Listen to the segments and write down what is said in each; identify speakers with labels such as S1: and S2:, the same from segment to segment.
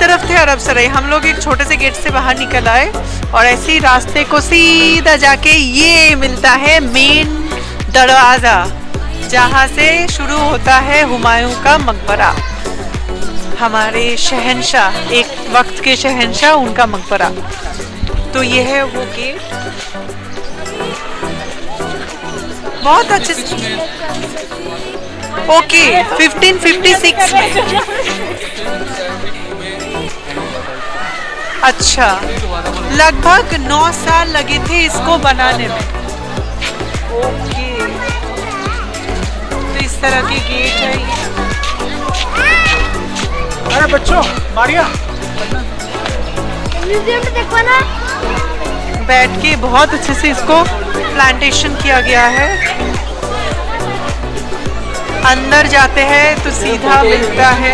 S1: तरफ थे अरब सराय, हम लोग एक छोटे से गेट से बाहर निकल आए और ऐसे ही रास्ते को सीधा जाके ये मिलता है मेन दरवाज़ा, जहाँ से शुरू होता है हुमायूं का मकबरा। हमारे शहंशाह, एक वक्त के शहंशाह, उनका मकबरा। तो ये है वो गेट, बहुत अच्छे से। ओके 1556 में। अच्छा, लगभग 9 साल लगे थे इसको बनाने में। ओके, तो इस तरह की गेट है ये।
S2: अरे बच्चों, मारिया
S3: म्यूजियम में देखो ना,
S1: बैठ के बहुत अच्छे से इसको प्लांटेशन किया गया है। अंदर जाते हैं तो सीधा मिलता है।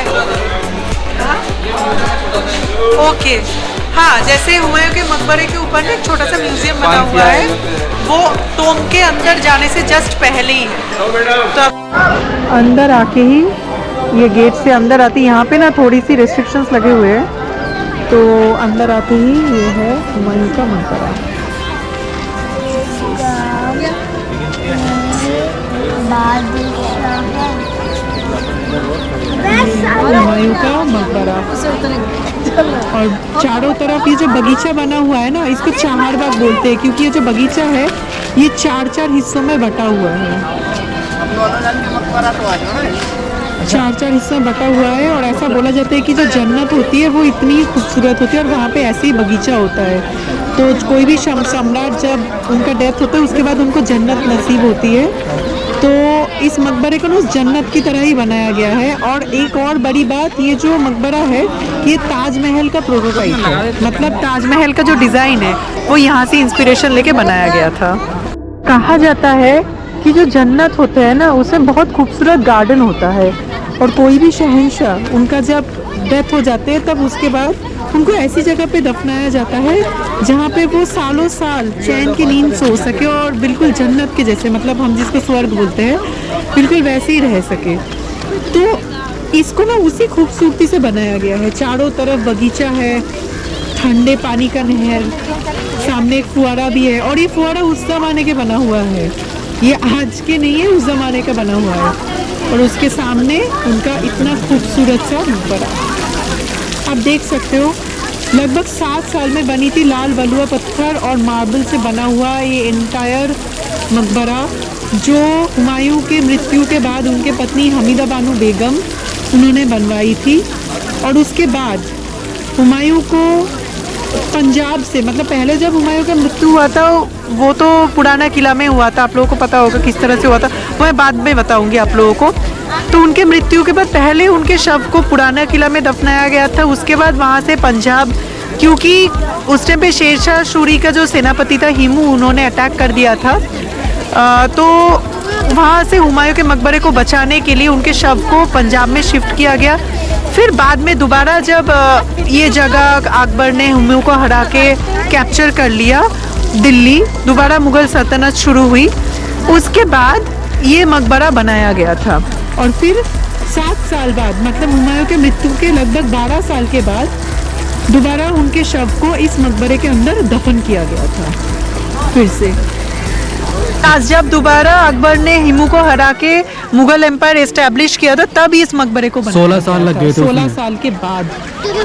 S1: ओके, हाँ, जैसे हुमायूं के मकबरे के ऊपर ना एक छोटा सा म्यूजियम बना हुआ है, वो टोम के अंदर जाने से जस्ट पहले ही है। तो अंदर आके ही ये गेट से अंदर आती, यहाँ पे ना थोड़ी सी रेस्ट्रिक्शंस लगे हुए हैं, तो अंदर आते ही ये है हुमायूं का मकबरा। हुमायूं का मकबरा। और चारों तरफ ये जो बगीचा बना हुआ है ना, इसको चार बाग बोलते हैं, क्योंकि ये जो बगीचा है ये 4-4 हिस्सों में बटा हुआ है। 4-4 हिस्सों में बटा हुआ है, और ऐसा बोला जाता है कि जो जन्नत होती है वो इतनी खूबसूरत होती है, और वहाँ पे ऐसे ही बगीचा होता है। तो कोई भी सम्राट जब उनका डेथ होता है उसके बाद उनको जन्नत नसीब होती है। तो इस मकबरे को ना उस जन्नत की तरह ही बनाया गया है। और एक और बड़ी बात, ये जो मकबरा है ये ताजमहल का प्रोटोटाइप है, मतलब ताजमहल का जो डिज़ाइन है वो यहाँ से इंस्पिरेशन लेके बनाया गया था। कहा जाता है कि जो जन्नत होता है ना उसमें बहुत खूबसूरत गार्डन होता है, और कोई भी शहंशाह उनका जब डेथ हो जाते हैं तब उसके बाद उनको ऐसी जगह पे दफनाया जाता है जहाँ पे वो सालों साल चैन की नींद सो सके, और बिल्कुल जन्नत के जैसे, मतलब हम जिसको स्वर्ग बोलते हैं, बिल्कुल वैसे ही रह सके। तो इसको ना उसी खूबसूरती से बनाया गया है। चारों तरफ बगीचा है, ठंडे पानी का नहर, सामने एक फुहारा भी है, और ये फुहारा उस ज़माने के बना हुआ है, ये आज के नहीं है, उस ज़माने का बना हुआ है। और उसके सामने उनका इतना खूबसूरत सा मकबरा आप देख सकते हो। लगभग 7 साल में बनी थी, लाल बलुआ पत्थर और मार्बल से बना हुआ ये एंटायर मकबरा, जो हुमायूं के मृत्यु के बाद उनके पत्नी हमीदा बानो बेगम उन्होंने बनवाई थी। और उसके बाद हुमायूं को पंजाब से, मतलब पहले जब हुमायूं का मृत्यु हुआ था वो तो पुराना किला में हुआ था, आप लोगों को पता होगा किस तरह से हुआ था, वो मैं बाद में बताऊंगी आप लोगों को। तो उनके मृत्यु के बाद पहले उनके शव को पुराना किला में दफनाया गया था, उसके बाद वहाँ से पंजाब, क्योंकि उस टाइम पे शेरशाह सूरी का जो सेनापति था हिमू, उन्होंने अटैक कर दिया था, तो वहाँ से हुमायूं के मकबरे को बचाने के लिए उनके शव को पंजाब में शिफ्ट किया गया। फिर बाद में दोबारा जब ये जगह अकबर ने हुमायूं को हरा के कैप्चर कर लिया, दिल्ली, दोबारा मुग़ल सल्तनत शुरू हुई, उसके बाद ये मकबरा बनाया गया था। और फिर 7 साल बाद, मतलब हुमायूं के मृत्यु के लगभग 12 साल के बाद दोबारा उनके शव को इस मकबरे के अंदर दफन किया गया था फिर से। आज जब दोबारा अकबर ने हिमू को हरा के मुगल एम्पायर एस्टेब्लिश किया था, तब इस मकबरे को
S2: 16 साल लग गए थे।
S1: 16 साल के बाद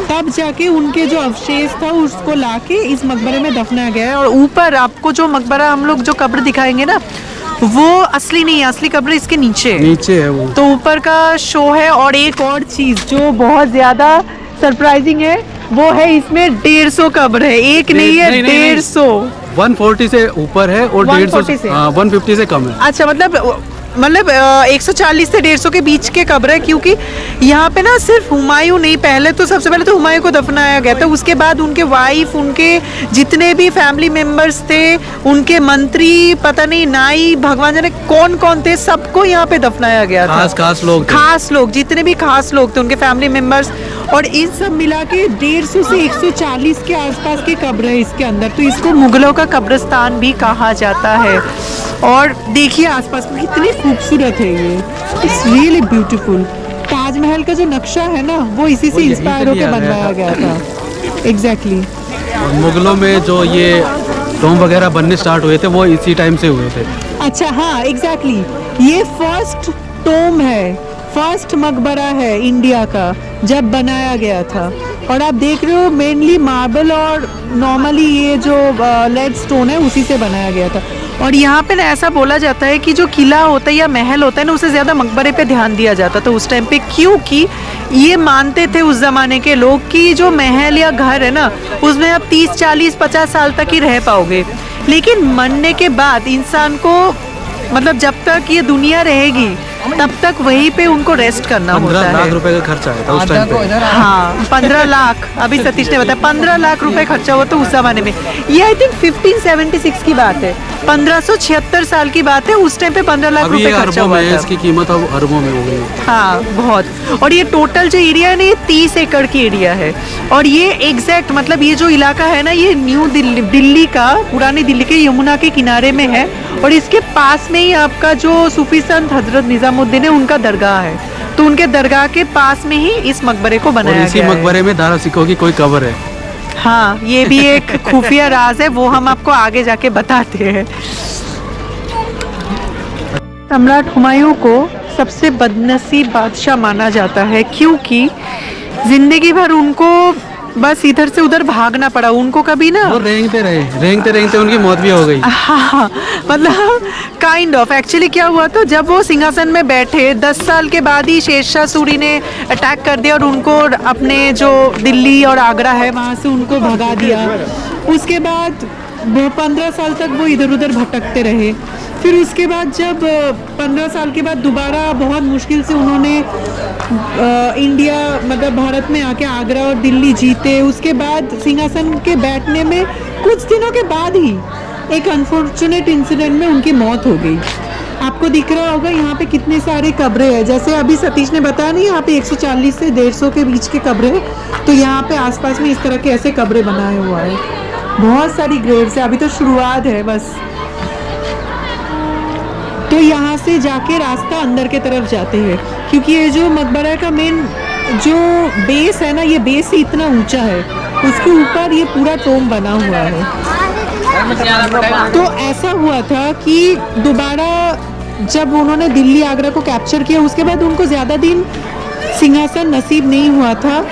S1: तब जाके उनके जो अवशेष था उसको लाके इस मकबरे में दफनाया गया है। और ऊपर आपको जो मकबरा, हम लोग जो कब्र दिखाएंगे ना, वो असली नहीं है, असली कब्र इसके नीचे
S2: है वो।
S1: तो ऊपर का शो है। और एक और चीज जो बहुत ज्यादा सरप्राइजिंग है वो है इसमें 150 कब्र है, एक नहीं है, 150।
S2: 140 से ऊपर है और
S1: 140
S2: 150 से कम है।
S1: अच्छा, मतलब 140 से 150 के बीच के कब्र है, क्योंकि यहाँ पे ना सिर्फ हुमायूं नहीं, पहले तो सबसे पहले तो हुमायूं को दफनाया गया था, उसके बाद उनके वाइफ, उनके जितने भी फैमिली मेंबर्स थे, उनके मंत्री, पता नहीं नाई, भगवान जाने कौन कौन थे, सबको यहाँ पे दफनाया गया था। खास लोग जितने भी खास लोग थे, उनके फैमिली मेंबर्स, और इन सब मिला के 150 से 140 के आसपास की कब्र है इसके अंदर। तो इसको मुगलों का कब्रिस्तान भी कहा जाता है। और देखिए आसपास में कितनी खूबसूरत है ये, it's really beautiful. Taj Mahal Taj Mahal का जो नक्शा है ना वो इसी से
S2: वो यहीं
S1: इंस्पायर
S2: से
S1: होकर
S2: लिया
S1: बनवाया
S2: गया
S1: गया था। एग्जैक्टली।
S2: और मुगलों में जो ये टॉम वगैरह बनने स्टार्ट हुए थे वो इसी टाइम से हुए थे।
S1: अच्छा हाँ एग्जैक्टली, ये फर्स्ट टोम है, फर्स्ट मकबरा है इंडिया का जब बनाया गया था। और आप देख रहे हो मेनली मार्बल और नॉर्मली ये जो लेड स्टोन है उसी से बनाया गया था। और यहाँ पे ना ऐसा बोला जाता है कि जो किला होता है या महल होता है ना उसे ज़्यादा मकबरे पे ध्यान दिया जाता था उस टाइम पे, क्योंकि ये मानते थे उस ज़माने के लोग कि जो महल या घर है ना उसमें आप 30, 40, 50 साल तक ही रह पाओगे, लेकिन मरने के बाद इंसान को मतलब जब तक ये दुनिया रहेगी तब तक वहीं पे उनको रेस्ट करना होता
S2: 15
S1: है।
S2: लाख रुपए का खर्चा आया था उस टाइम पे।
S1: हाँ 15 लाख, अभी सतीश ने बताया 15 लाख रुपए खर्चा हुआ तो उस जमाने में। ये आई थिंक 1576 की बात है, 1576 साल की बात है, उस टाइम पे 15 लाख
S2: अभी
S1: रुपए
S2: ये
S1: खर्चा
S2: अरबों
S1: हुआ
S2: में है,
S1: था।
S2: इसकी कीमत अब अरबों में हो गई है।
S1: हाँ बहुत। और ये टोटल जो एरिया है ना ये 30 एकड़ की एरिया है। और ये एग्जैक्ट मतलब ये जो इलाका है ना ये न्यू दिल्ली का, पुरानी दिल्ली के यमुना के किनारे में है। और इसके पास में ही आपका जो सूफी संत हजरत निजामुद्दीन है उनका दरगाह है, तो उनके दरगाह के पास में ही इस मकबरे को
S2: और
S1: बनाया
S2: इसी
S1: गया है।
S2: मकबरे में दारा सिखों की कोई कब्र है।
S1: हाँ ये भी एक खुफिया राज है, वो हम आपको आगे जाके बताते हैं। सम्राट हुमायूं को सबसे बदनसीब बादशाह माना जाता है क्योंकि जिंदगी भर उनको बस इधर से उधर भागना पड़ा, उनको कभी ना
S2: वो रेंगते उनकी मौत भी हो गई।
S1: हाँ मतलब काइंड ऑफ एक्चुअली क्या हुआ तो जब वो सिंहासन में बैठे 10 साल के बाद ही शेरशाह सूरी ने अटैक कर दिया और उनको अपने जो दिल्ली और आगरा है वहाँ से उनको भगा दिया। उसके बाद वो 15 साल तक वो इधर उधर भटकते रहे। फिर उसके बाद जब 15 साल के बाद दोबारा बहुत मुश्किल से उन्होंने इंडिया मतलब भारत में आके आगरा और दिल्ली जीते। उसके बाद सिंहासन के बैठने में कुछ दिनों के बाद ही एक अनफॉर्चुनेट इंसिडेंट में उनकी मौत हो गई। आपको दिख रहा होगा यहाँ पे कितने सारे कब्रें हैं, जैसे अभी सतीश ने बताया नहीं यहाँ पे 140 से 150 के बीच के कब्रें हैं, तो यहाँ पे आसपास में इस तरह के ऐसे कब्रें बनाए हुआ है। बहुत सारी ग्रेव्स है, अभी तो शुरुआत है बस। तो यहाँ से जाके रास्ता अंदर के तरफ जाते हैं क्योंकि ये जो मकबरा का मेन जो बेस है ना ये बेस ही इतना ऊंचा है, उसके ऊपर ये पूरा टोम बना हुआ है। तो ऐसा हुआ था कि दोबारा जब उन्होंने दिल्ली आगरा को कैप्चर किया उसके बाद उनको ज़्यादा दिन सिंहासन नसीब नहीं हुआ था।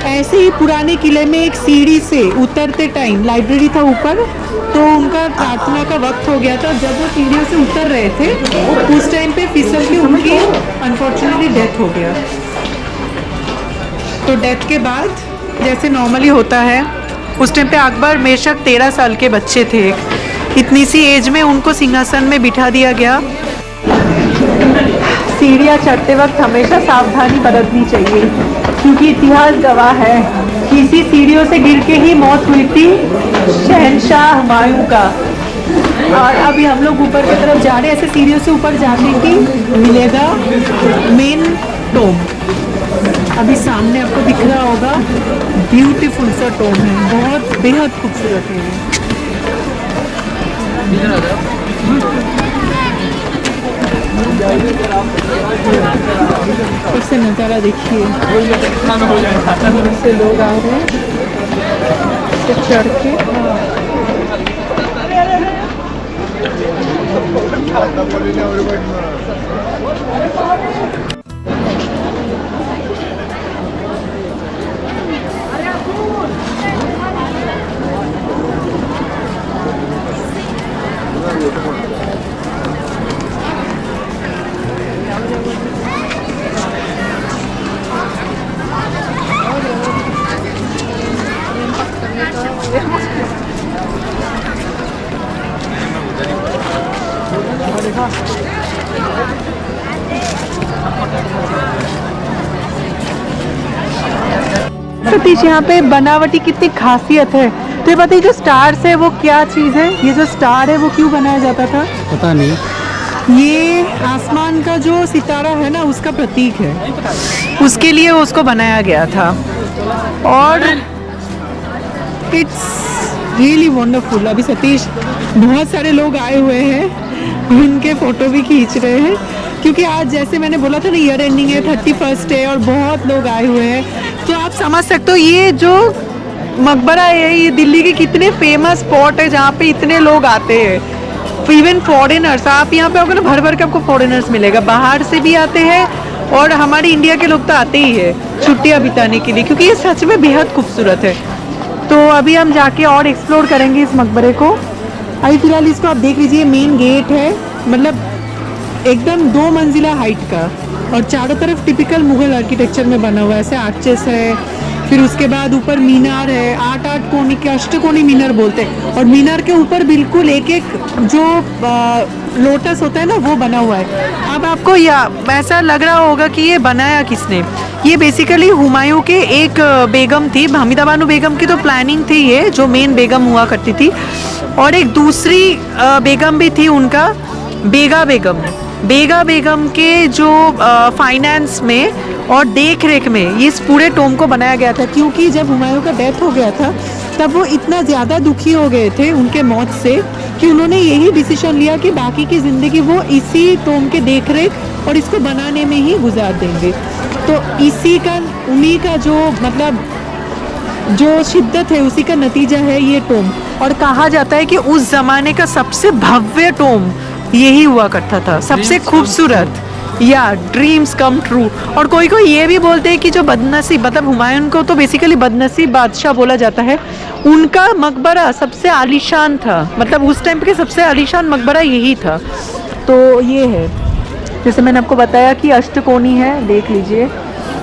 S1: ऐसे ही पुराने किले में एक सीढ़ी से उतरते टाइम लाइब्रेरी था ऊपर, तो उनका प्रार्थना का वक्त हो गया था। जब वो सीढ़ियों से उतर रहे थे उस टाइम पे फिसल के उनकी अनफॉर्चुनेटली डेथ हो गया। तो डेथ के बाद जैसे नॉर्मली होता है उस टाइम पे अकबर बेशक 13 साल के बच्चे थे, इतनी सी एज में उनको सिंहासन में बिठा दिया गया। सीढ़ियाँ चढ़ते वक्त हमेशा सावधानी बरतनी चाहिए क्योंकि इतिहास गवाह है कि इसी सीढ़ियों से गिर के ही मौत हुई थी शहंशाह हुमायूं का। और अभी हम लोग ऊपर की तरफ जा रहे हैं, ऐसे सीढ़ियों से ऊपर जाने की मिलेगा मेन टोम। अभी सामने आपको दिख रहा होगा, ब्यूटीफुल सा टोम है, बहुत बेहद खूबसूरत है उससे नज़ारा देखिए, से लोग आ रहे हैं तो चढ़ के। सतीश यहाँ पे बनावटी कितनी खासियत है। तो ये पता है जो स्टार्स है वो क्या चीज़ है, ये जो स्टार है वो क्यों बनाया जाता था?
S2: पता नहीं,
S1: ये आसमान का जो सितारा है ना उसका प्रतीक है, उसके लिए उसको बनाया गया था। और इट्स रियली वंडरफुल। अभी सतीश बहुत सारे लोग आए हुए हैं, उनके फोटो भी खींच रहे हैं। क्योंकि आज जैसे मैंने बोला था ना ईयर एंडिंग है, 31st है और बहुत लोग आए हुए हैं, तो आप समझ सकते हो ये जो मकबरा है ये दिल्ली के कितने फेमस स्पॉट है जहाँ पे इतने लोग आते हैं। इवन फॉरेनर्स, आप यहाँ पे आओगे ना भर भर के आपको फॉरेनर्स मिलेगा, बाहर से भी आते हैं और हमारे इंडिया के लोग तो आते ही है छुट्टियाँ बिताने के लिए, क्योंकि ये सच में बेहद खूबसूरत है। तो अभी हम जाके और एक्सप्लोर करेंगे इस मकबरे को। अभी फिलहाल इसको आप देख लीजिए, मेन गेट है, मतलब एकदम 2 मंजिला हाइट का और चारों तरफ टिपिकल मुगल आर्किटेक्चर में बना हुआ है, ऐसे आर्चेस है, फिर उसके बाद ऊपर मीनार है, 8 कोनी के अष्टकोणी मीनार बोलते हैं, और मीनार के ऊपर बिल्कुल एक एक जो लोटस होता है ना वो बना हुआ है। अब आपको ऐसा लग रहा होगा कि ये बनाया किसने, ये बेसिकली हुमायूं के एक बेगम थी, हमीदा बानो बेगम की तो प्लानिंग थी ये, जो मेन बेगम हुआ करती थी, और एक दूसरी बेगम भी थी उनका, बेगा बेगम के जो फाइनेंस में और देख रेख में इस पूरे टोम को बनाया गया था। क्योंकि जब हुमायूं का डेथ हो गया था तब वो इतना ज़्यादा दुखी हो गए थे उनके मौत से कि उन्होंने यही डिसीजन लिया कि बाकी की ज़िंदगी वो इसी टोम के देख रेख और इसको बनाने में ही गुजार देंगे। तो इसी का, उन्हीं का जो मतलब जो शिद्दत है उसी का नतीजा है ये टोम, और कहा जाता है कि उस ज़माने का सबसे भव्य टोम यही हुआ करता था, सबसे खूबसूरत, या ड्रीम्स कम ट्रू। और कोई कोई ये भी बोलते हैं कि जो बदनसीब, मतलब हुमायूं को तो बेसिकली बदनसीब बादशाह बोला जाता है, उनका मकबरा सबसे आलीशान था, मतलब उस टाइम के सबसे आलीशान मकबरा यही था। तो ये है, जैसे मैंने आपको बताया कि अष्टकोणी है, देख लीजिए,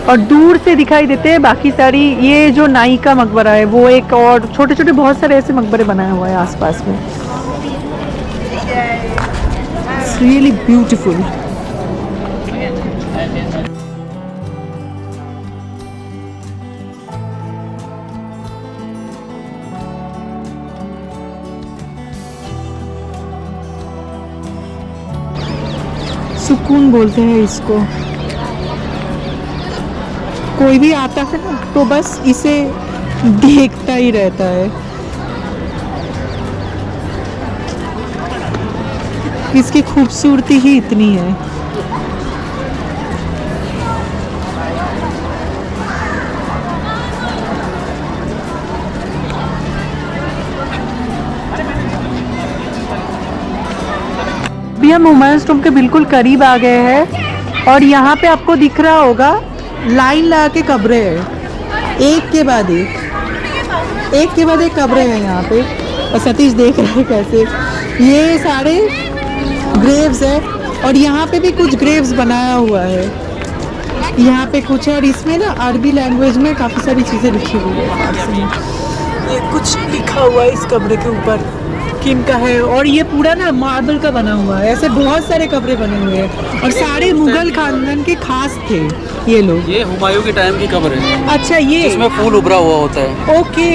S1: और दूर से दिखाई देते हैं बाकी सारी, ये जो नाई का मकबरा है वो एक, और छोटे छोटे बहुत सारे ऐसे मकबरे बनाए हुए हैं आसपास में। It's really beautiful. सुकून बोलते हैं इसको, कोई भी आता है ना तो बस इसे देखता ही रहता है। इसकी खूबसूरती ही इतनी है। अभी हम हुमायूं टॉम्ब के बिल्कुल करीब आ गए हैं और यहाँ पे आपको दिख रहा होगा लाइन लगा के कब्रें हैं, एक के बाद एक कब्रें हैं यहाँ पे। और सतीश देख रहे हैं कैसे ये सारे ग्रेव्स है, और यहाँ पे भी कुछ ग्रेव्स बनाया हुआ है, यहाँ पे कुछ है, और इसमें ना अरबी लैंग्वेज में काफ़ी सारी चीज़ें लिखी हुई है फारसी में। ये कुछ लिखा हुआ है इस कब्रे के ऊपर किन का है, और ये पूरा ना मार्बल का बना हुआ है। ऐसे बहुत सारे कब्रे बने हुए हैं और सारे मुगल खानदान के खास थे ये लोग।
S2: ये हुमायूं के टाइम की कब्र है।
S1: अच्छा, ये
S2: इसमें फूल उभरा हुआ होता है।
S1: ओके,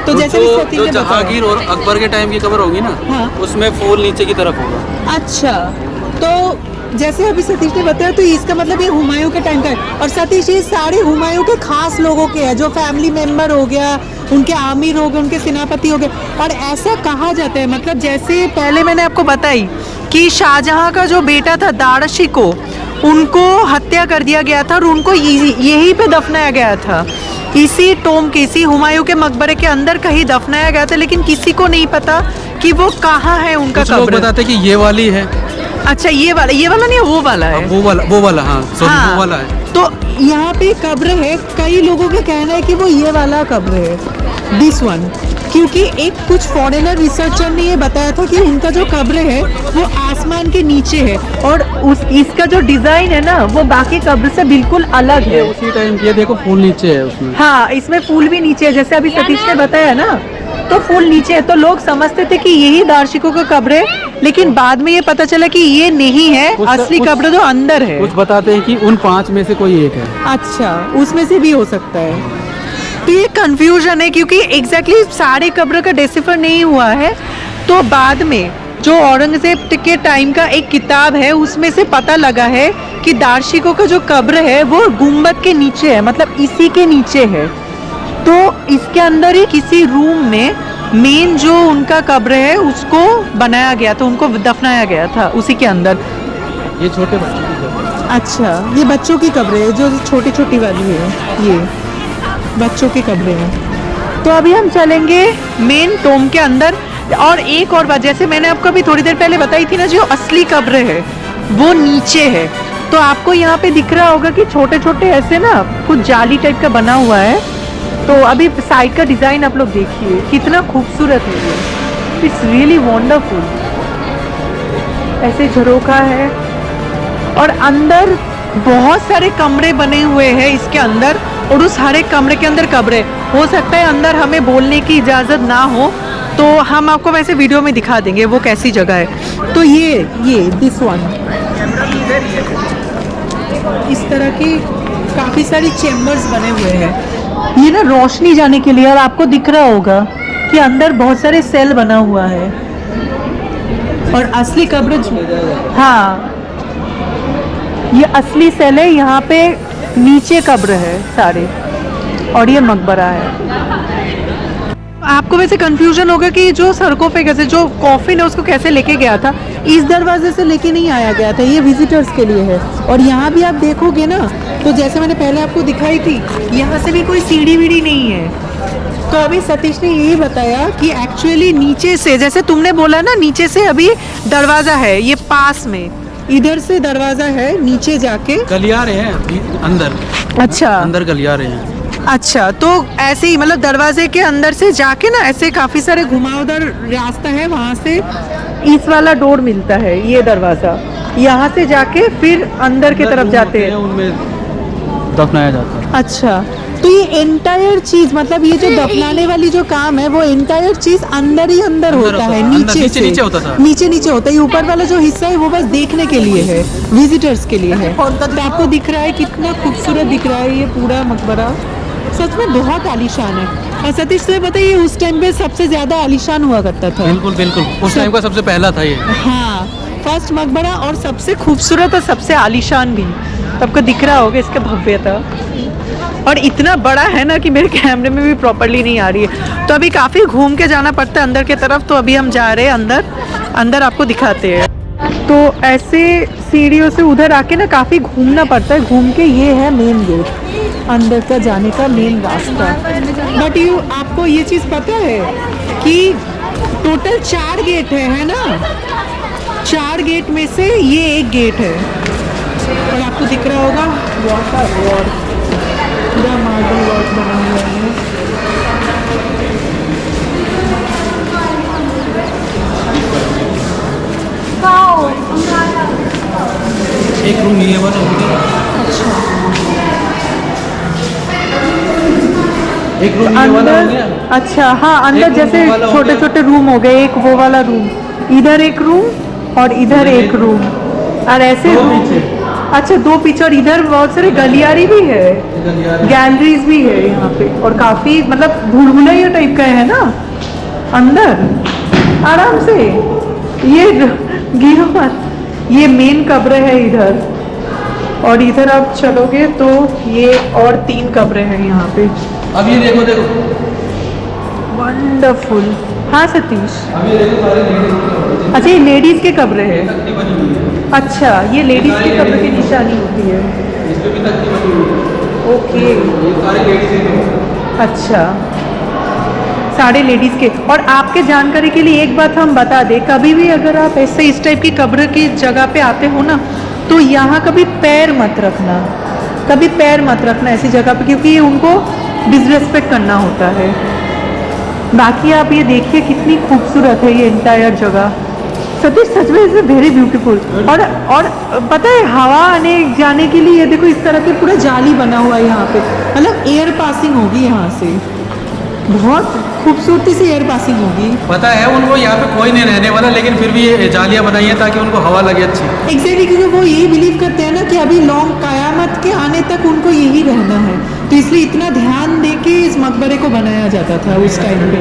S1: तो जैसे
S2: जो जहांगीर और अकबर के टाइम की कब्र होगी ना,
S1: हाँ,
S2: उसमें फूल नीचे की तरफ होगा।
S1: अच्छा, तो जैसे अभी सतीश ने बताया तो इसका मतलब ये हुमायूं के टाइम का है। और सतीश, ये सारे हुमायूं के खास लोगों के हैं, जो फैमिली मेंबर हो गया, उनके आमिर हो गए, उनके सेनापति हो गए। और ऐसा कहा जाता है, मतलब जैसे पहले मैंने आपको बताई कि शाहजहां का जो बेटा था दारशिको, उनको हत्या कर दिया गया था और उनको यहीं पे दफनाया गया था, इसी टोम के, इसी हुमायूं के मकबरे के अंदर कहीं दफनाया गया था। लेकिन किसी को नहीं पता कि वो कहाँ है उनका कब्र।
S2: लोग बताते हैं कि ये वाली है।
S1: अच्छा, ये वाला नहीं है, वो वाला है।
S2: वो वाला हाँ, सॉरी, वो वाला है।
S1: तो यहाँ पे कब्र है, कई लोगों का कहना है कि वो ये वाला कब्र है, दिस वन, क्योंकि एक कुछ फॉरेनर रिसर्चर ने ये बताया था कि उनका जो कब्र है वो आसमान के नीचे है, और इसका जो डिजाइन है ना वो बाकी कब्र से बिल्कुल अलग है।
S2: उसी टाइम ये देखो फूल नीचे है उसमें।
S1: हाँ, इसमें फूल भी नीचे है, जैसे अभी सतीश ने बताया ना, तो फूल नीचे है। तो लोग समझते थे कि यही दारशिको का कब्र है, लेकिन बाद में ये पता चला कि ये नहीं है, असली कब्र तो अंदर है।
S2: कुछ बताते हैं कि उन 5 में से कोई एक है।
S1: अच्छा, उसमें से भी हो सकता है। तो ये कंफ्यूजन है, क्योंकि एग्जैक्टली सारे कब्र का डिसिफर नहीं हुआ है। तो बाद में जो औरंगजेब के टाइम का एक किताब है, उसमें से पता लगा है कि दारशिको का जो कब्र है वो गुम्बद के नीचे है, मतलब इसी के नीचे है। तो इसके अंदर ही किसी रूम में मेन जो उनका कब्र है उसको बनाया गया था, उनको दफनाया गया था उसी के अंदर।
S2: ये छोटे बच्चों की कब्र है।
S1: अच्छा, ये बच्चों की कब्रें हैं जो छोटी छोटी वाली है, ये बच्चों की कब्रें हैं। तो अभी हम चलेंगे मेन टोम के अंदर। और एक और बात, जैसे मैंने आपको अभी थोड़ी देर पहले बताई थी ना, जो असली कब्र है वो नीचे है। तो आपको यहाँ पे दिख रहा होगा कि छोटे छोटे ऐसे ना कुछ जाली टाइप का बना हुआ है। तो अभी साइड का डिज़ाइन आप लोग देखिए कितना खूबसूरत है ये, इट्स रियली वंडरफुल। ऐसे झरोखा है और अंदर बहुत सारे कमरे बने हुए हैं इसके अंदर, और उस हर एक कमरे के अंदर कब्र है। हो सकता है अंदर हमें बोलने की इजाज़त ना हो, तो हम आपको वैसे वीडियो में दिखा देंगे वो कैसी जगह है। तो ये दिस वन, इस तरह की काफ़ी सारी चेम्बर्स बने हुए हैं। ये ना रोशनी जाने के लिए, और आपको दिख रहा होगा कि अंदर बहुत सारे सेल बना हुआ है। और असली कब्र, हाँ ये असली सेल है, यहाँ पे नीचे कब्र है सारे, और ये मकबरा है। आपको वैसे कंफ्यूजन होगा कि जो सरकोफेगस है, जो कॉफिन है, उसको कैसे लेके गया था। इस दरवाजे से लेके नहीं आया गया था, ये विजिटर्स के लिए है। और यहाँ भी आप देखोगे ना, तो जैसे मैंने पहले आपको दिखाई थी, यहाँ से भी कोई सीढ़ी वीढ़ी नहीं है। तो अभी सतीश ने यही बताया कि एक्चुअली नीचे से, जैसे तुमने बोला ना, नीचे से अभी दरवाज़ा है, ये पास में इधर से दरवाज़ा है, नीचे जाके
S2: गलियारे हैं अंदर।
S1: अच्छा,
S2: अंदर गलियारे हैं।
S1: अच्छा, तो ऐसे ही मतलब दरवाजे के अंदर से जाके ना, ऐसे काफ़ी सारे घुमावदार रास्ता है, वहाँ से इस वाला डोर मिलता है, ये दरवाज़ा, यहाँ से जाके फिर अंदर की तरफ जाते हैं,
S2: उनमें दफनाया जाता है।
S1: अच्छा, तो ये एंटायर चीज, मतलब ये जो दफनाने वाली जो काम है, वो एंटायर चीज अंदर ही अंदर होता है, नीचे से
S2: नीचे होता था।
S1: नीचे होता है। ये ऊपर वाला जो हिस्सा है वो बस देखने के लिए है, विजिटर्स के लिए है। तो आपको दिख रहा है कितना खूबसूरत दिख रहा है ये पूरा मकबरा, सच में बहुत आलीशान है। और सतीश तुम्हें पता है, ये उस टाइम पे सबसे ज्यादा आलीशान हुआ करता था।
S2: बिल्कुल बिल्कुल, उस टाइम का सबसे पहला था ये।
S1: हाँ, फर्स्ट मकबरा, और सबसे खूबसूरत और सबसे आलीशान भी। आपको दिख रहा होगा इसका भव्यता, और इतना बड़ा है ना कि मेरे कैमरे में भी प्रॉपर्ली नहीं आ रही है। तो अभी काफ़ी घूम के जाना पड़ता है अंदर की तरफ। तो अभी हम जा रहे हैं अंदर, अंदर आपको दिखाते हैं। तो ऐसे सीढ़ियों से उधर आके ना काफ़ी घूमना पड़ता है, घूम के ये है मेन गेट, अंदर का जाने का मेन रास्ता। बट आपको ये चीज़ पता है कि टोटल 4 गेट है ना, 4 गेट में से ये एक गेट है। और आपको दिख रहा होगा वाटर वॉर, पूरा मार्बल वर्क बना हुआ है।
S2: एक रूम ये वाला होगा।
S1: अच्छा,
S2: एक रूम ये वाला हो गया।
S1: अच्छा, हाँ, अंदर जैसे छोटे छोटे रूम हो गए, एक वो वाला रूम, इधर एक रूम और इधर एक रूम, और ऐसे अच्छा 2 पीछे, और इधर बहुत सारे गलियारी भी है, गैलरीज भी है यहाँ पे, और काफ़ी मतलब भूलभुलैया टाइप का है ना अंदर। आराम से ये गिरो मत, ये मेन कब्र है इधर, और इधर आप चलोगे तो ये और 3 कब्रें हैं यहाँ पे।
S2: अब ये देखो
S1: वंडरफुल। हाँ सतीश,
S2: अब ये देखो सारे लेडीज।
S1: अच्छा, ये लेडीज़ के कब्र है। अच्छा, ये लेडीज़ के कब्र की निशानी होती है।
S2: इसमें भी तख्ती बनी हुई है।
S1: ओके,
S2: ये सारे लेडीज के।
S1: अच्छा, सारे लेडीज़ के। और आपके जानकारी के लिए एक बात हम बता दें, कभी भी अगर आप ऐसे इस टाइप की कब्र की जगह पे आते हो ना, तो यहाँ कभी पैर मत रखना, कभी पैर मत रखना ऐसी जगह पे, क्योंकि ये उनको डिसरेस्पेक्ट करना होता है। बाकी आप ये देखिए कितनी खूबसूरत है ये एंटायर जगह, सतीश सच में इज़ वेरी ब्यूटीफुल। और पता है, हवा आने जाने के लिए ये देखो इस तरह के पूरा जाली बना हुआ है यहाँ पे, मतलब एयर पासिंग होगी यहाँ से, बहुत खूबसूरती से एयर पासिंग होगी।
S2: पता है उनको यहाँ पे कोई नहीं रहने वाला, लेकिन फिर भी ये जालियाँ बनाई है ताकि उनको हवा लगे अच्छी।
S1: एग्जैक्टली, क्योंकि वो यही बिलीव करते हैं ना कि अभी लॉन्ग कयामत के आने तक उनको यही रहना है, तो इसलिए इतना ध्यान दे के इस मकबरे को बनाया जाता था उस टाइम पे।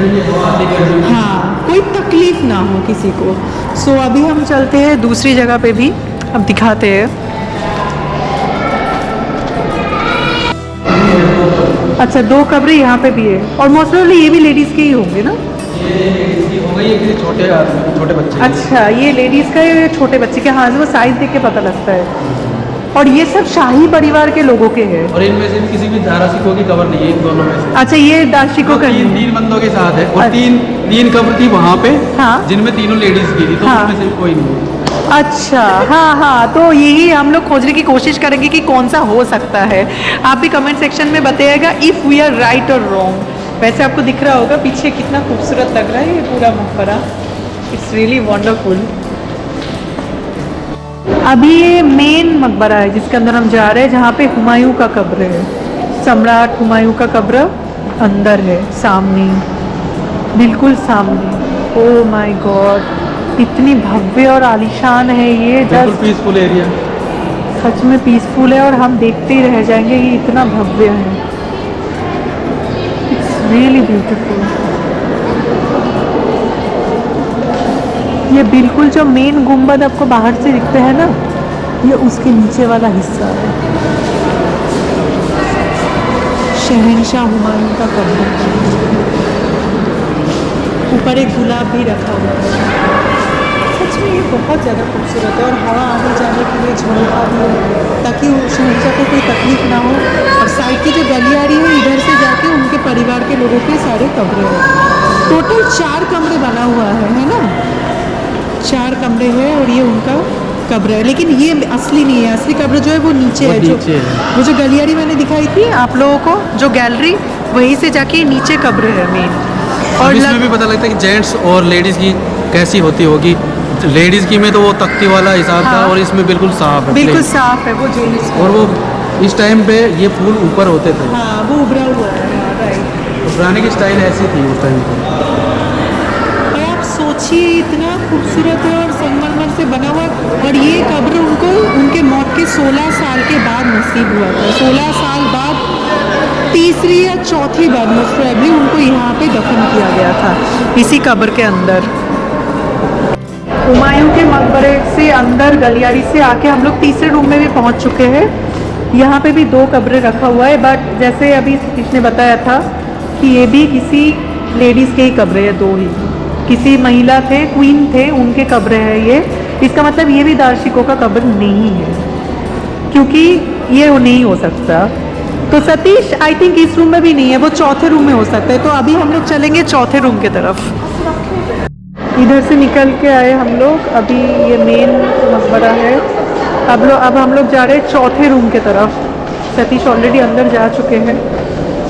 S1: हाँ, कोई तकलीफ ना हो किसी को। सो अभी हम चलते हैं दूसरी जगह पे भी, अब दिखाते हैं। अच्छा, 2 कब्रें यहाँ पे भी है, और मोस्ट ऑफली ये भी लेडीज़ के ही होंगे ना।
S2: ये हो गई है किसी छोटे आदमी छोटे बच्चे की।
S1: अच्छा, ये लेडीज़ का है, ये छोटे बच्चे के। हाँ, वो साइज देख के पता लगता है। और ये सब शाही परिवार के लोगों के हैं।
S2: और इनमें से भी किसी भी धारा सिखों की कब्र नहीं है इन दोनों में से।
S1: अच्छा, ये दार्शिकों का
S2: तीन
S1: है।
S2: तीन बंदों के साथ है और
S1: अच्छा।
S2: तीन कब्र थी वहाँ पे,
S1: हाँ।
S2: जिनमें तीनों लेडीज की थी, तो
S1: हाँ।
S2: उनमें से भी कोई नहीं है।
S1: अच्छा, हाँ हाँ, तो यही हम लोग खोजने की कोशिश करेंगे कि कौन सा हो सकता है। आप भी कमेंट सेक्शन में बताइएगा इफ़ वी आर राइट और रॉन्ग। वैसे आपको दिख रहा होगा पीछे कितना खूबसूरत लग रहा है ये पूरा मकबरा। It's really wonderful. अभी ये मेन मकबरा है जिसके अंदर हम जा रहे हैं, जहाँ पे हुमायूं का कब्र है। सम्राट हुमायूं का कब्र अंदर है, सामने, बिल्कुल सामने। ओह माय गॉड, इतनी भव्य और आलीशान है ये।
S2: बिल्कुल
S1: जस्ट
S2: पीसफुल एरिया।
S1: सच में पीसफुल है और हम देखते ही रह जाएंगे, ये इतना भव्य है। It's really beautiful. ये बिल्कुल जो मेन गुंबद आपको बाहर से दिखते हैं ना, ये उसके नीचे वाला हिस्सा है। शहंशाह हुमायूं का कब्र। ऊपर एक गुलाब भी रखा हुआ है। सच में ये बहुत ज़्यादा खूबसूरत है और हवा आने जाने के लिए झोंका भी है ताकि उस शहंशाह को कोई तकलीफ ना हो। और साइड की जो गलियारी है, इधर से जाके उनके परिवार के लोगों के सारे कमरे हैं। टोटल 4 कमरे बना हुआ है ना? 4 कमरे हैं और ये उनका कब्र है। लेकिन ये असली नहीं है, असली कब्र जो है वो नीचे है। वो जो गलियारी मैंने दिखाई थी आप लोगों को, जो गैलरी, वहीं से जाके नीचे कब्र है मेन। और
S2: इसमें भी पता लगता है कि जेंट्स और लेडीज़ की कैसी होती होगी। लेडीज़ की में तो वो तख्ती वाला हिसाब था,
S1: हाँ।
S2: और इसमें बिल्कुल साफ है,
S1: बिल्कुल
S2: plain।
S1: साफ है वो जेंट्स का।
S2: और वो इस टाइम पे ये फूल ऊपर होते थे।
S1: हाँ, वो उभरा हुआ है। हाँ, राइट।
S2: तो पुराने की स्टाइल ऐसी थी उस टाइम पे।
S1: और आप सोचिए, इतना खूबसूरत है और संगमरमर से बना हुआ। और ये कब्र उनको उनके मौत के 16 साल के बाद नसीब हुआ था। 16 साल बाद तीसरी या चौथी बार मोस्ट प्रोबेबली उनको यहाँ पे दफन किया गया था, इसी कब्र के अंदर। हुमायूं के मकबरे से अंदर गलियारी से आके हम लोग तीसरे रूम में भी पहुँच चुके हैं। यहाँ पे भी 2 कब्रें रखा हुआ है, बट जैसे अभी सतीश ने बताया था कि ये भी किसी लेडीज़ के ही कब्रें हैं, 2 ही। किसी महिला थे, क्वीन थे, उनके कब्र है ये। इसका मतलब ये भी दार्शिकों का कब्र नहीं है, क्योंकि ये वो नहीं हो सकता। तो सतीश आई थिंक इस रूम में भी नहीं है, वो चौथे रूम में हो सकता है। तो अभी हम लोग चलेंगे चौथे रूम की तरफ। इधर से निकल के आए हम लोग, अभी ये मेन मकबरा है। अब हम लोग जा रहे हैं चौथे रूम की तरफ। सतीश ऑलरेडी अंदर जा चुके हैं।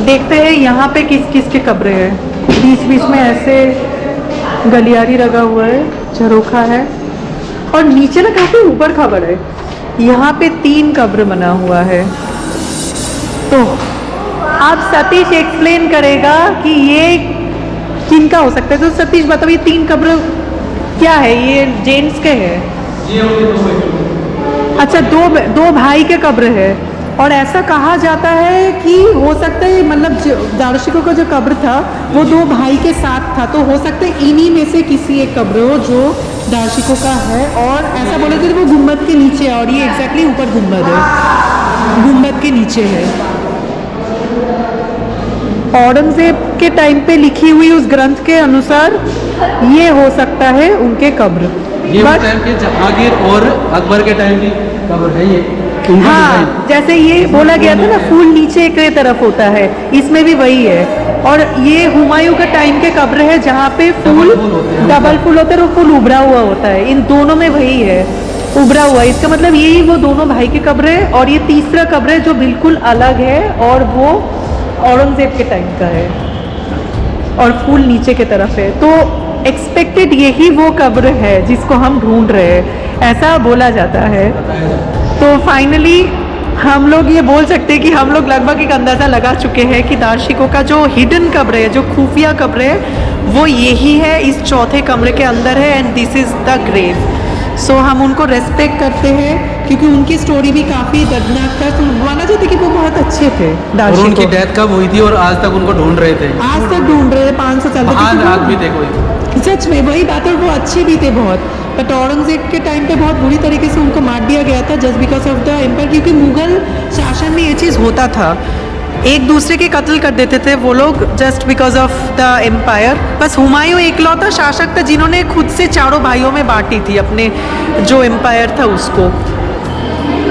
S1: देखते हैं यहाँ पे किस किस के कब्रें हैं। बीच बीच में ऐसे गलियारी लगा हुआ है, झरोखा है, और नीचे ना काफ़ी ऊपर खबर है। यहाँ पे 3 कब्र बना हुआ है। तो अब सतीश एक्सप्लेन करेगा कि ये किनका हो सकता है। तो सतीश बताओ, ये 3 कब्र क्या है? ये जेंट्स के हैं? अच्छा, दो भाई के कब्र है। और ऐसा कहा जाता है कि हो सकता है, मतलब दार्शिकों का जो कब्र था वो 2 भाई के साथ था, तो हो सकता है इन्हीं में से किसी एक कब्र हो जो दार्शिकों का है। और ऐसा बोले थे वो गुंबद के नीचे है, और ये एग्जैक्टली ऊपर गुंबद है, गुंबद के नीचे है। औरंगजेब के टाइम पे लिखी हुई उस ग्रंथ के अनुसार ये हो सकता है उनके कब्र।
S2: ये उस टाइम के जहांगीर और अकबर के टाइम की कब्र है ये।
S1: हाँ, जैसे ये बोला गया था ना, फूल नीचे की तरफ होता है, इसमें भी वही है। और ये हुमायूं का टाइम के कब्र है जहाँ पे फूल डबल फूल होते हैं और फूल उभरा हुआ होता है। इन दोनों में वही है, उभरा हुआ। इसका मतलब यही वो दोनों भाई के कब्र है। और ये तीसरा कब्र है जो बिल्कुल अलग है, और वो औरंगजेब के टाइम का है, और फूल नीचे की तरफ है। तो एक्सपेक्टेड यही वो कब्र है जिसको हम ढूंढ रहे हैं, ऐसा बोला जाता है। तो फाइनली हम लोग ये बोल सकते हैं कि हम लोग लगभग एक अंदाज़ा लगा चुके हैं कि दार्शिकों का जो हिडन कब्र है, जो खुफिया कब्र है, वो यही है, इस चौथे कमरे के अंदर है। And this is the grave. So हम उनको रेस्पेक्ट करते हैं क्योंकि उनकी स्टोरी भी काफ़ी दर्दनाक था। तो माना जाता है कि वो बहुत अच्छे थे
S2: और
S1: दार्शिकों।
S2: उनकी डेथ कब हुई थी और आज तक उनको ढूंढ रहे थे।
S1: आज तक ढूंढ रहे थे, 500 साल तक।
S2: आज आदमी थे कोई।
S1: सच में वही बात है, वो अच्छे भी थे बहुत। बट औरंगजेब के टाइम पे बहुत बुरी तरीके से उनको मार दिया गया था, just because of the empire, क्योंकि मुगल शासन में ये चीज़ होता था। एक दूसरे के कत्ल कर देते थे वो लोग just because of the empire. बस हुमायूं एकलौता शासक था जिन्होंने खुद से चारों भाइयों में बांटी थी अपने जो एम्पायर था उसको।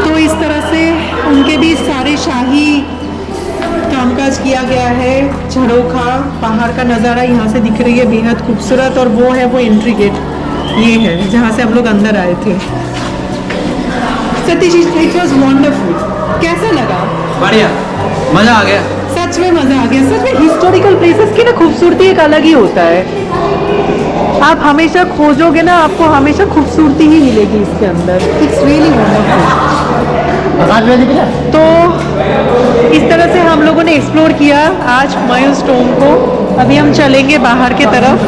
S1: तो इस तरह से उनके भी सारे शाही कामकाज किया गया है। झरोखा पहाड़ का नज़ारा यहाँ से दिख रही है बेहद खूबसूरत, और वो है वो एंट्री गेट, ये है जहाँ से हम लोग अंदर आए थे। Satish, it was wonderful. कैसा लगा?
S2: बढ़िया, मज़ा आ गया।
S1: सच में मज़ा आ गया। सच में हिस्टोरिकल प्लेसेस की ना खूबसूरती एक अलग ही होता है। आप हमेशा खोजोगे ना, आपको हमेशा खूबसूरती ही मिलेगी इसके अंदर। It's really wonderful. तो इस तरह से हम लोगों ने एक्सप्लोर किया आज हुमायूं टॉम्ब को। अभी हम चलेंगे बाहर की तरफ,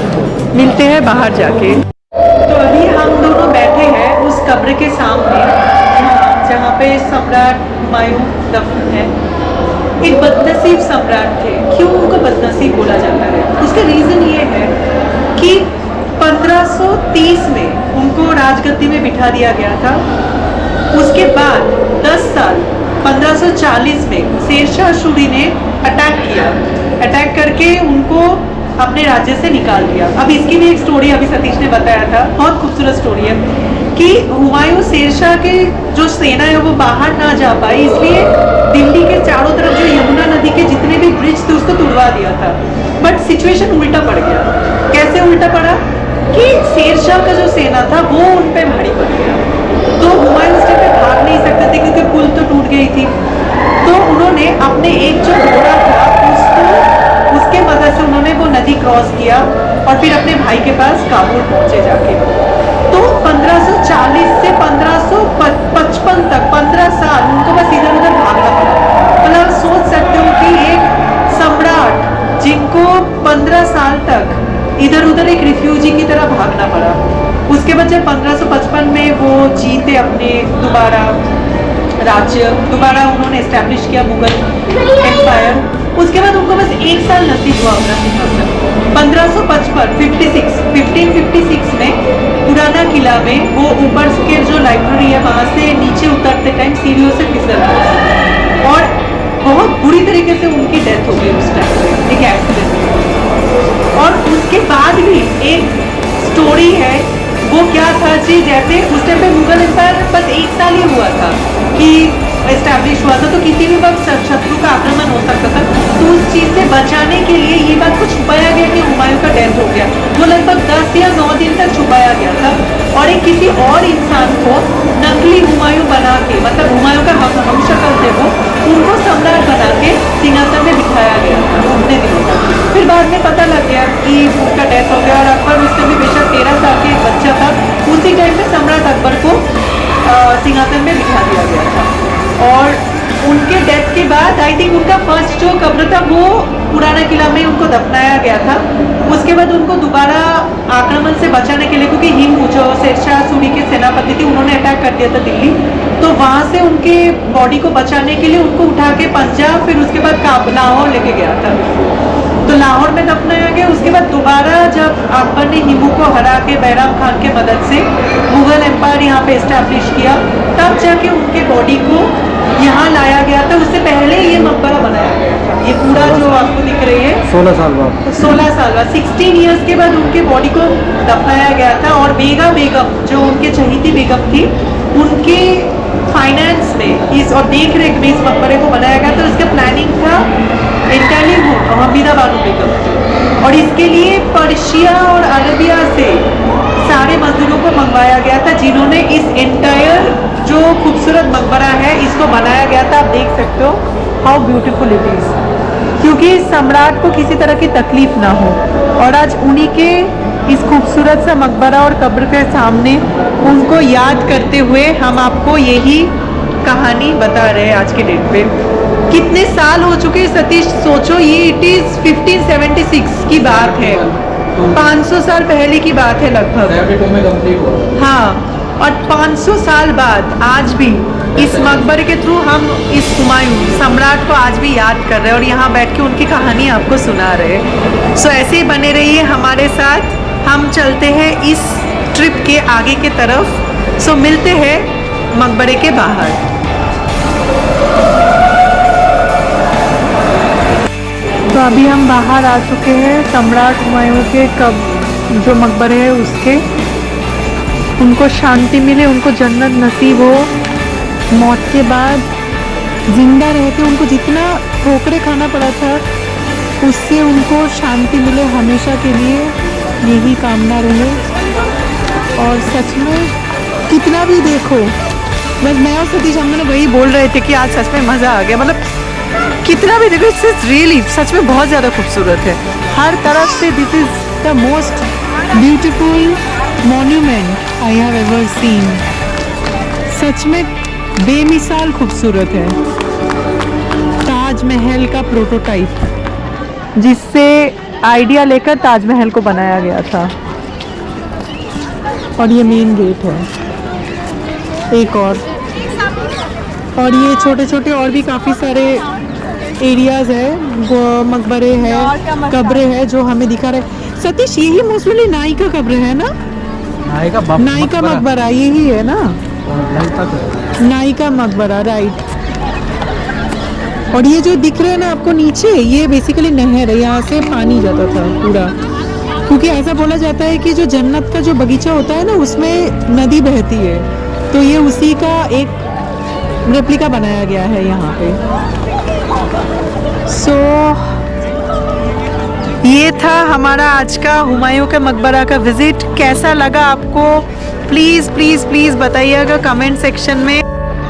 S1: मिलते हैं बाहर जाके। तो अभी हम दोनों बैठे हैं उस कब्र के सामने जहाँ पे सम्राट हुमायूं दफन है। एक बदनसीब सम्राट थे। क्यों उनको बदनसीब बोला जाता है? उसका रीज़न ये है कि 1530 में उनको राजगद्दी में बिठा दिया गया था। उसके बाद 10 साल 1540 में शेरशाह सूरी ने अटैक किया। अटैक करके उनको अपने राज्य से निकाल दिया। अब इसकी भी एक स्टोरी अभी सतीश ने बताया था, बहुत खूबसूरत स्टोरी है कि हुमायूं शेरशाह के जो सेना है वो बाहर ना जा पाई, इसलिए दिल्ली के चारों तरफ जो यमुना नदी के जितने भी ब्रिज थे उसको तुड़वा दिया था। बट सिचुएशन उल्टा पड़ गया। कैसे उल्टा पड़ा कि शेरशाह का जो सेना था वो उन पे भारी पड़ गया। तो हुमायूं उस टाइम पे भाग नहीं सकते थे क्योंकि पुल तो टूट गई थी। तो उन्होंने अपने एक जो घोड़ा था उसके मदद से उन्होंने वो नदी क्रॉस किया और फिर अपने भाई के पास काबुल पहुंचे जाके। तो 1540 से 1555 तक 15 साल उनको बस इधर उधर भागना पड़ा। मतलब सोच सकते हो कि एक सम्राट जिनको 15 साल तक इधर उधर एक रिफ्यूजी की तरह भागना पड़ा। उसके बाद जब 1555 में वो जीते अपने दोबारा राज्य, दोबारा उन्होंने एस्टैब्लिश किया मुगल एम्पायर। उसके बाद उनको बस एक साल नसीब हुआ अपना सिंहासन। 1556 में पुराना किला में वो ऊपर के जो लाइब्रेरी है वहाँ से नीचे उतरते टाइम सीढ़ियों से फिसल गए और बहुत बुरी तरीके से उनकी डेथ हो गई उस टाइम पे एक एक्सीडेंट में। और उसके बाद भी एक स्टोरी है, वो क्या था जी, जैसे उस टाइम पे मुगल एम्पायर बस एक साल ही हुआ था कि एस्टैब्लिश हुआ था, तो किसी भी वक्त शत्रु का आक्रमण हो सकता था। तो उस चीज़ से बचाने के लिए ये बात को छुपाया गया कि हुमायूं का डेथ हो गया। वो लगभग 10 या 9 दिन तक छुपाया गया था और एक किसी और इंसान को नकली हुमायूं बना के, मतलब हुमायूं का हमशक्ल थे वो, उनको सम्राट बना के सिंहासन में बिठाया गया था उतने दिनों तक। फिर बाद में पता लग गया कि उसका डेथ हो गया और अकबर उससे भी बेशक 13 साल के एक बच्चा था, उसी टाइम में सम्राट अकबर को सिंहासन में बिठा दिया गया था। और उनके डेथ के बाद आई थिंक उनका फर्स्ट जो कब्र था वो पुराना किला में उनको दफनाया गया था। उसके बाद उनको दोबारा आक्रमण से बचाने के लिए, क्योंकि हिमू जो शेरशाह सूरी के सेनापति थे उन्होंने अटैक कर दिया था दिल्ली, तो वहाँ से उनके बॉडी को बचाने के लिए उनको उठा के पंजाब, फिर उसके बाद लाहौर लेके गया था। तो लाहौर में दफनाया गया। उसके बाद दोबारा जब अकबर ने हिमू को हरा के बैराम खान के मदद से मुगल एम्पायर यहाँ पे इस्टेब्लिश किया, तब जाके उनके बॉडी को यहाँ लाया गया था। उससे पहले ये मकबरा बनाया गया था। ये पूरा जो आपको दिख रही है
S2: 16 साल बाद
S1: 16 ईयर्स के बाद उनके बॉडी को दफनाया गया था। और बेगम जो उनके चहीती बेगम थी, उनके फाइनेंस में इस और देख रेख में इस मकबरे को बनाया गया था। इसका प्लानिंग था इंटरली हमीदा बानो बेगम, और इसके लिए पर्शिया और अरबिया से सारे मजदूरों को मंगवाया गया था, जिन्होंने इस एंटायर जो खूबसूरत मकबरा है इसको बनाया गया था। आप देख सकते हो हाउ ब्यूटीफुल इट इज़, क्योंकि सम्राट को किसी तरह की तकलीफ ना हो। और आज उन्हीं के इस खूबसूरत सा मकबरा और कब्र के सामने उनको याद करते हुए हम आपको यही कहानी बता रहे हैं आज के डेट पे। कितने साल हो चुके सतीश, सोचो, ये इट इज़ 1576 की बात है, 500 साल पहले की बात है लगभग।
S2: 72 में कंप्लीट हुआ।
S1: हाँ, और 500 साल बाद आज भी इस मकबरे के थ्रू हम इस हुमायूं सम्राट को आज भी याद कर रहे हैं और यहाँ बैठ के उनकी कहानी आपको सुना रहे हैं। सो ऐसे ही बने रहिए हमारे साथ। हम चलते हैं इस ट्रिप के आगे के तरफ। सो मिलते हैं मकबरे के बाहर। तो अभी हम बाहर आ चुके हैं सम्राट हुमायूं के जो मकबरे है उसके। उनको शांति मिले, उनको जन्नत नसीब हो। मौत के बाद जिंदा रहते उनको जितना ठोकरें खाना पड़ा था उससे उनको शांति मिले हमेशा के लिए, यही कामना रहे। और सच में कितना भी देखो, बस मैं और सतीश हम दोनों वही बोल रहे थे कि आज सच में मज़ा आ गया। मतलब कितना भी देखो, इट्स रियली सच में बहुत ज़्यादा खूबसूरत है हर तरफ से। This is the most beautiful monument I have ever seen. सच में बेमिसाल खूबसूरत है। ताजमहल का प्रोटोटाइप, जिससे आइडिया लेकर ताजमहल को बनाया गया था। और ये मेन गेट है एक और ये छोटे छोटे और भी काफ़ी सारे एरियाज है, वो मकबरे हैं, कब्रें हैं जो हमें दिखा रहे। सतीश यही मोस्टली नाई का कब्र है ना? नाई का मकबरा यही है ना? नाई का मकबरा, राइट। और ये जो दिख रहा है ना आपको नीचे, ये बेसिकली नहर है, यहाँ से पानी जाता था पूरा। क्योंकि ऐसा बोला जाता है कि जो जन्नत का जो बगीचा होता है ना उसमें नदी बहती है, तो ये उसी का एक रेप्लिका बनाया गया है यहाँ पे। सो ये था हमारा आज का हुमायूं के मकबरा का विजिट। कैसा लगा आपको प्लीज़ प्लीज़ प्लीज़ बताइएगा कमेंट सेक्शन में।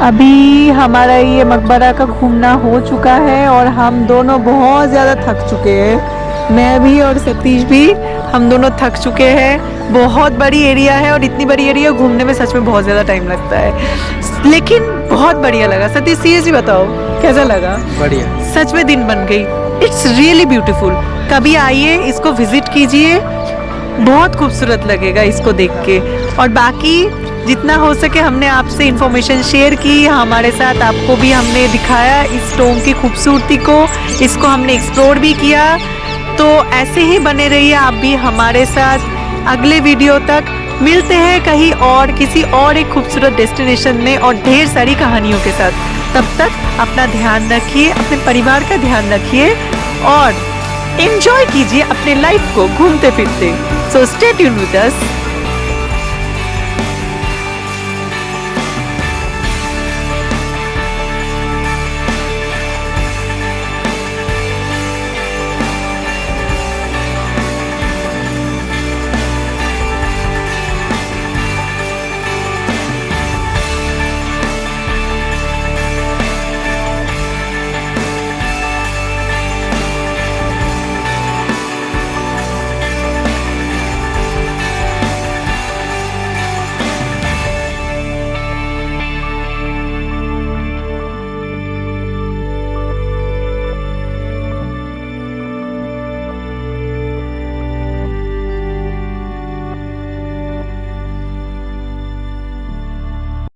S1: अभी हमारा ये मकबरा का घूमना हो चुका है और हम दोनों बहुत ज़्यादा थक चुके हैं। मैं भी और सतीश भी, हम दोनों थक चुके हैं। बहुत बड़ी एरिया है और इतनी बड़ी एरिया घूमने में सच में बहुत ज़्यादा टाइम लगता है, लेकिन बहुत बढ़िया लगा। सतीश सीरियसली बताओ कैसा लगा? बढ़िया, सच में दिन बन गई। It's really beautiful. कभी आइए, इसको विजिट कीजिए, बहुत खूबसूरत लगेगा इसको देख के। और बाकी जितना हो सके हमने आपसे इंफॉर्मेशन शेयर की, हमारे साथ आपको भी हमने दिखाया इस टोम की खूबसूरती को, इसको हमने एक्सप्लोर भी किया। तो ऐसे ही बने रहिए आप भी हमारे साथ। अगले वीडियो तक मिलते हैं कहीं और, किसी और एक खूबसूरत डेस्टिनेशन में और ढेर सारी कहानियों के साथ। तब तक अपना ध्यान रखिए, अपने परिवार का ध्यान रखिए और एंजॉय कीजिए अपने लाइफ को घूमते फिरते। So stay tuned with us.